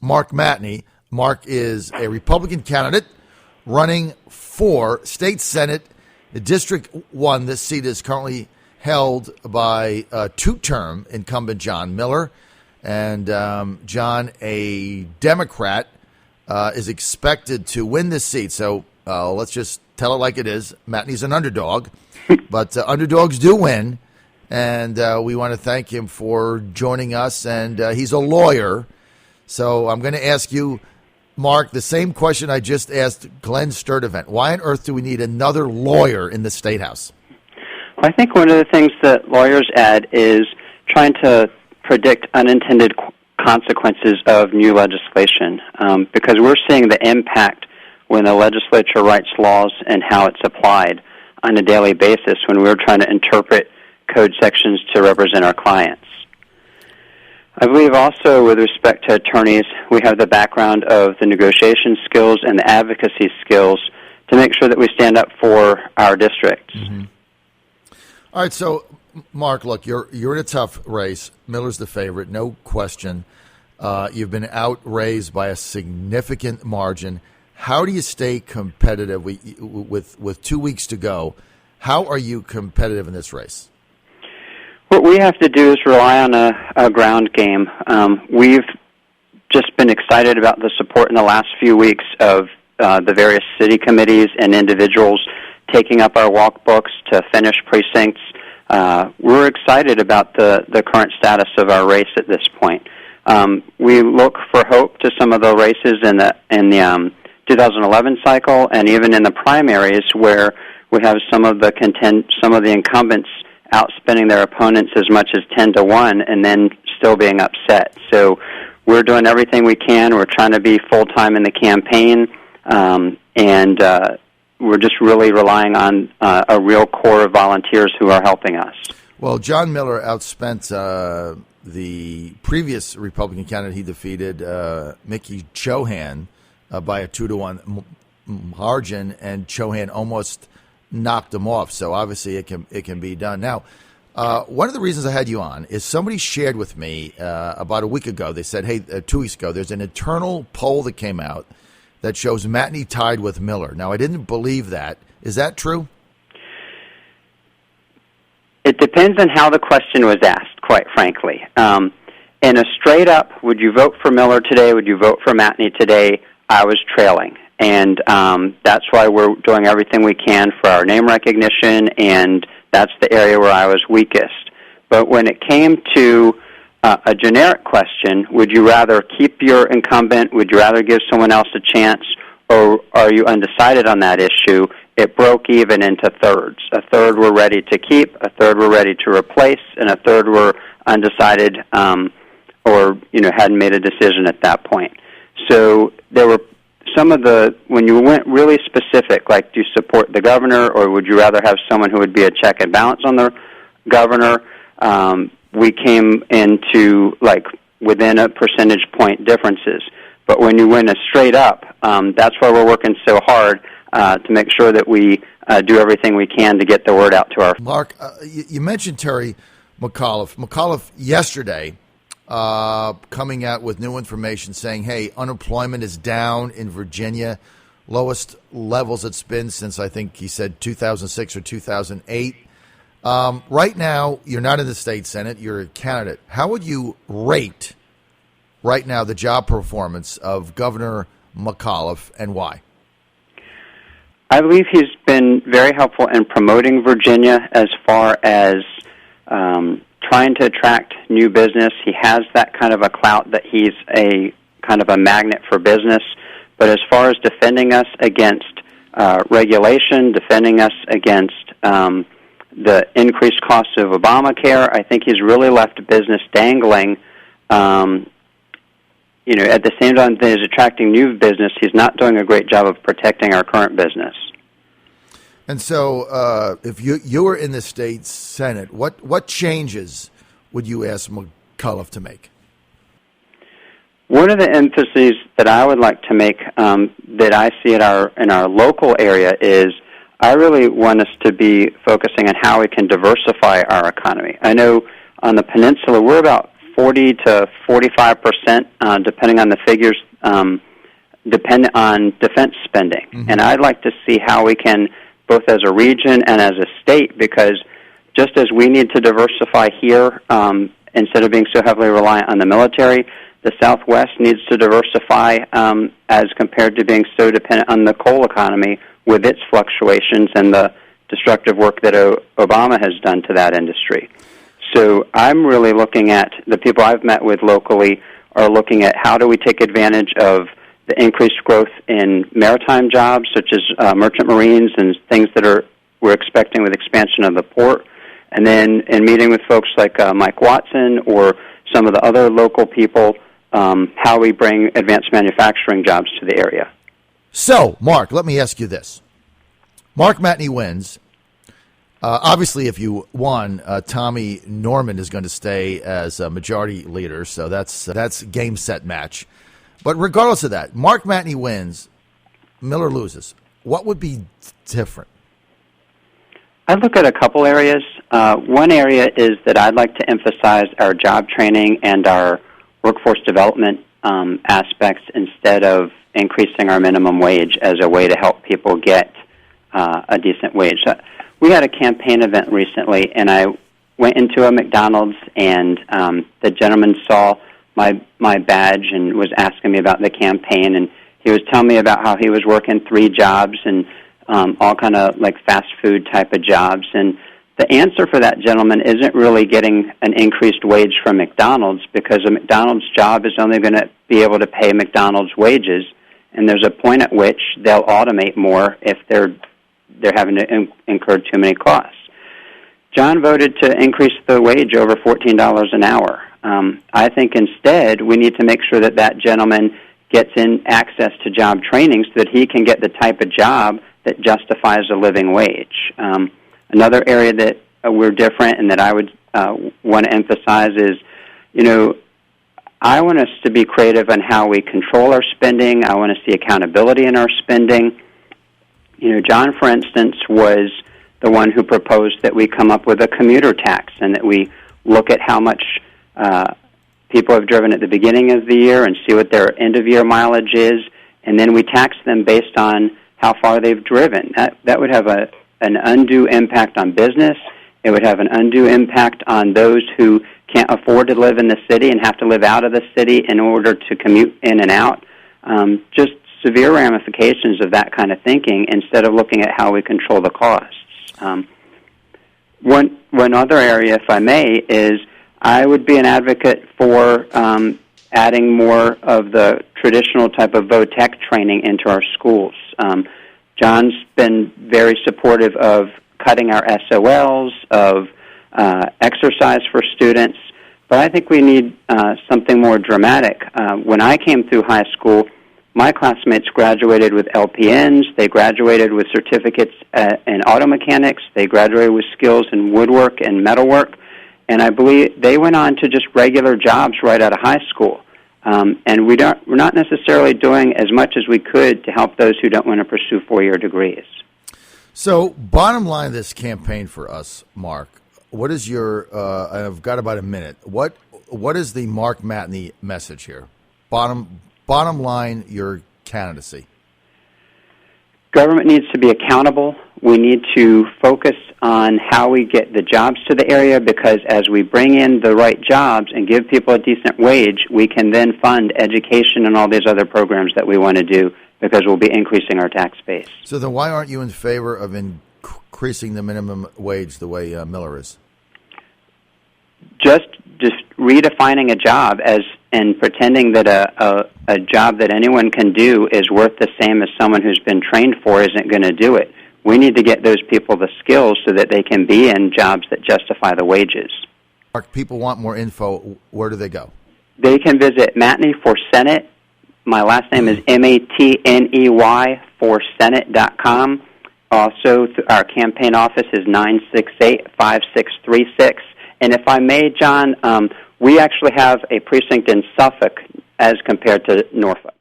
Mark Matney. Mark is a Republican candidate running for state Senate, District 1. This seat is currently held by two-term incumbent John Miller. And John, a Democrat, is expected to win this seat. So let's just tell it like it is. Matney's an underdog, but underdogs do win. And we want to thank him for joining us. And he's a lawyer. So I'm going to ask you, Mark, the same question I just asked Glenn Sturdivant. Why on earth do we need another lawyer in the State House? Well, I think one of the things that lawyers add is trying to predict unintended consequences of new legislation, because we're seeing the impact when the legislature writes laws and how it's applied on a daily basis when we're trying to interpret code sections to represent our clients. I believe also with respect to attorneys, we have the background of the negotiation skills and the advocacy skills to make sure that we stand up for our districts. Mm-hmm. All right, so Mark, look, you're in a tough race. Miller's the favorite, no question. You've been outraised by a significant margin. How do you stay competitive with 2 weeks to go? How are you competitive in this race? What we have to do is rely on a ground game. We've just been excited about the support in the last few weeks of the various city committees and individuals taking up our walkbooks to finish precincts. We're excited about the current status of our race at this point. We look for hope to some of the races in the 2011 cycle, and even in the primaries where we have some of the incumbents outspending their opponents as much as 10-1 and then still being upset. So we're doing everything we can. We're trying to be full-time in the campaign, and we're just really relying on a real core of volunteers who are helping us. Well, John Miller outspent the previous Republican candidate he defeated, Mickey Chohan, by a 2-1 margin, and Chohan almost knocked him off. So obviously it can be done. Now, one of the reasons I had you on is somebody shared with me about a week ago. They said, hey, 2 weeks ago, there's an internal poll that came out that shows Matney tied with Miller. Now, I didn't believe that. Is that true? It depends on how the question was asked, quite frankly. In a straight up, would you vote for Miller today, would you vote for Matney today, I was trailing. And that's why we're doing everything we can for our name recognition, and that's the area where I was weakest. But when it came to a generic question, would you rather keep your incumbent, would you rather give someone else a chance, or are you undecided on that issue, it broke even into thirds. A third were ready to keep, a third were ready to replace, and a third were undecided or hadn't made a decision at that point. So there were some of when you went really specific, like do you support the governor or would you rather have someone who would be a check and balance on the governor, we came into within a percentage point differences. But when you win a straight up, that's why we're working so hard to make sure that we do everything we can to get the word out to our... Mark, you mentioned Terry McAuliffe. McAuliffe yesterday coming out with new information saying, hey, unemployment is down in Virginia, lowest levels it's been since, I think he said 2006 or 2008. Right now, you're not in the state Senate, you're a candidate. How would you rate right now the job performance of Governor McAuliffe, and why? I believe he's been very helpful in promoting Virginia as far as trying to attract new business. He has that kind of a clout that he's a kind of a magnet for business. But as far as defending us against regulation, defending us against the increased costs of Obamacare, I think he's really left business dangling. At the same time that he's attracting new business, he's not doing a great job of protecting our current business. And so if you were in the state Senate, what changes would you ask McAuliffe to make? One of the emphases that I would like to make that I see in our local area is I really want us to be focusing on how we can diversify our economy. I know on the peninsula we're about 40 to 45%, depending on the figures, dependent on defense spending. Mm-hmm. And I'd like to see how we can, both as a region and as a state, because just as we need to diversify here, instead of being so heavily reliant on the military, the Southwest needs to diversify as compared to being so dependent on the coal economy with its fluctuations and the destructive work that Obama has done to that industry. So I'm really looking at, the people I've met with locally are looking at how do we take advantage of the increased growth in maritime jobs, such as merchant marines and things that we're expecting with expansion of the port. And then in meeting with folks like Mike Watson or some of the other local people, how we bring advanced manufacturing jobs to the area. So, Mark, let me ask you this. Mark Matney wins. Obviously, if you won, Tommy Norman is going to stay as a majority leader, so that's game, set, match. But regardless of that, Mark Matney wins, Miller loses. What would be different? I look at a couple areas. One area is that I'd like to emphasize our job training and our workforce development aspects instead of increasing our minimum wage as a way to help people get a decent wage. We had a campaign event recently, and I went into a McDonald's, and the gentleman saw my badge and was asking me about the campaign, and he was telling me about how he was working 3 jobs and all kind of like fast food type of jobs. And the answer for that gentleman isn't really getting an increased wage from McDonald's, because a McDonald's job is only going to be able to pay McDonald's wages, and there's a point at which they'll automate more if they're having to incur too many costs. John voted to increase the wage over $14 an hour. I think instead we need to make sure that that gentleman gets in access to job training so that he can get the type of job that justifies a living wage. Another area that we're different and that I would want to emphasize is, I want us to be creative on how we control our spending. I want to see accountability in our spending. John, for instance, was the one who proposed that we come up with a commuter tax and that we look at how much people have driven at the beginning of the year and see what their end-of-year mileage is, and then we tax them based on how far they've driven. That would have an undue impact on business. It would have an undue impact on those who can't afford to live in the city and have to live out of the city in order to commute in and out. Just severe ramifications of that kind of thinking instead of looking at how we control the costs. One other area, if I may, is I would be an advocate for adding more of the traditional type of vo-tech training into our schools. John's been very supportive of cutting our SOLs, of exercise for students, but I think we need something more dramatic. When I came through high school, my classmates graduated with LPNs, they graduated with certificates in auto mechanics, they graduated with skills in woodwork and metalwork, and I believe they went on to just regular jobs right out of high school. And we're not necessarily doing as much as we could to help those who don't want to pursue 4-year degrees. So, bottom line of this campaign for us, Mark, what is your, I've got about a minute, what is the Mark Matney message here? Bottom line, your candidacy. Government needs to be accountable. We need to focus on how we get the jobs to the area, because as we bring in the right jobs and give people a decent wage, we can then fund education and all these other programs that we want to do, because we'll be increasing our tax base. So then why aren't you in favor of increasing the minimum wage the way Miller is? Just redefining a job and pretending that a job that anyone can do is worth the same as someone who's been trained for isn't going to do it. We need to get those people the skills so that they can be in jobs that justify the wages. Mark, people want more info. Where do they go? They can visit Matney for Senate. My last name is Matney for Senate.com. Also, our campaign office is 968-5636. And if I may, John, we actually have a precinct in Suffolk as compared to Norfolk.